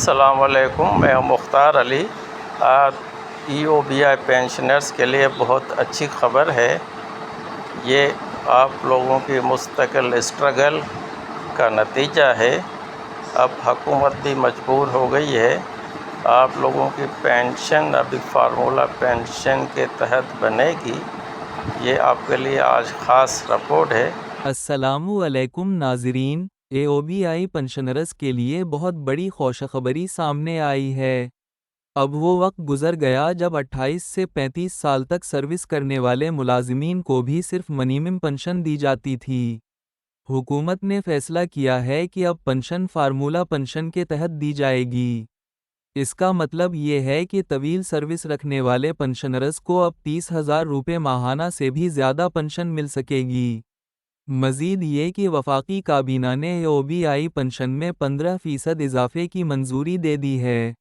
السلام علیکم، میں ہوں مختار علی۔ EOBI پینشنرز کے لیے بہت اچھی خبر ہے۔ یہ آپ لوگوں کی مستقل اسٹرگل کا نتیجہ ہے۔ اب حکومت بھی مجبور ہو گئی ہے۔ آپ لوگوں کی پینشن ابھی فارمولا پینشن کے تحت بنے گی۔ یہ آپ کے لیے آج خاص رپورٹ ہے۔ السلام علیکم ناظرین، EOBI پنشنرز کے لیے بہت بڑی خوشخبری سامنے آئی ہے۔ اب وہ وقت گزر گیا جب 28 سے 35 سال تک سروس کرنے والے ملازمین کو بھی صرف منیمم پنشن دی جاتی تھی۔ حکومت نے فیصلہ کیا ہے کہ اب پنشن فارمولا پنشن کے تحت دی جائے گی۔ اس کا مطلب یہ ہے کہ طویل سروس رکھنے والے پنشنرز کو اب 30,000 روپے ماہانہ سے بھی زیادہ پنشن مل سکے گی۔ مزید یہ کہ وفاقی کابینہ نے EOBI پنشن میں 15% اضافے کی منظوری دے دی ہے۔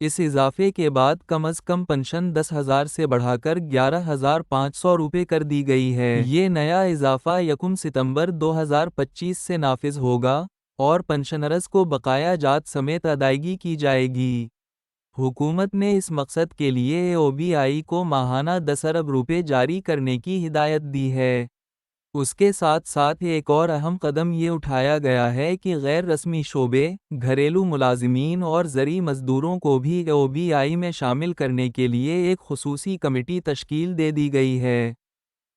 اس اضافے کے بعد کم از کم پنشن 10,000 سے بڑھا کر 11,500 روپے کر دی گئی ہے۔ یہ نیا اضافہ 1 ستمبر 2025 سے نافذ ہوگا اور پنشنرز کو بقایا جات سمیت ادائیگی کی جائے گی۔ حکومت نے اس مقصد کے لیے EOBI کو ماہانہ 10 ارب روپے جاری کرنے کی ہدایت دی ہے۔ اس کے ساتھ ساتھ ایک اور اہم قدم یہ اٹھایا گیا ہے کہ غیر رسمی شعبے، گھریلو ملازمین اور زرعی مزدوروں کو بھی EOBI میں شامل کرنے کے لیے ایک خصوصی کمیٹی تشکیل دے دی گئی ہے۔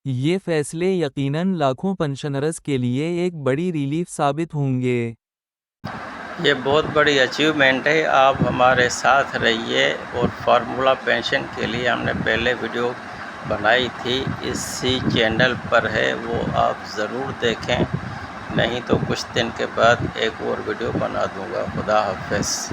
یہ فیصلے یقیناً لاکھوں پنشنرز کے لیے ایک بڑی ریلیف ثابت ہوں گے۔ یہ بہت بڑی اچیومنٹ ہے۔ آپ ہمارے ساتھ رہیے، اور فارمولا پینشن کے لیے ہم نے پہلے ویڈیو بنائی تھی، اسی چینل پر ہے، وہ آپ ضرور دیکھیں۔ نہیں تو کچھ دن کے بعد ایک اور ویڈیو بنا دوں گا۔ خدا حافظ۔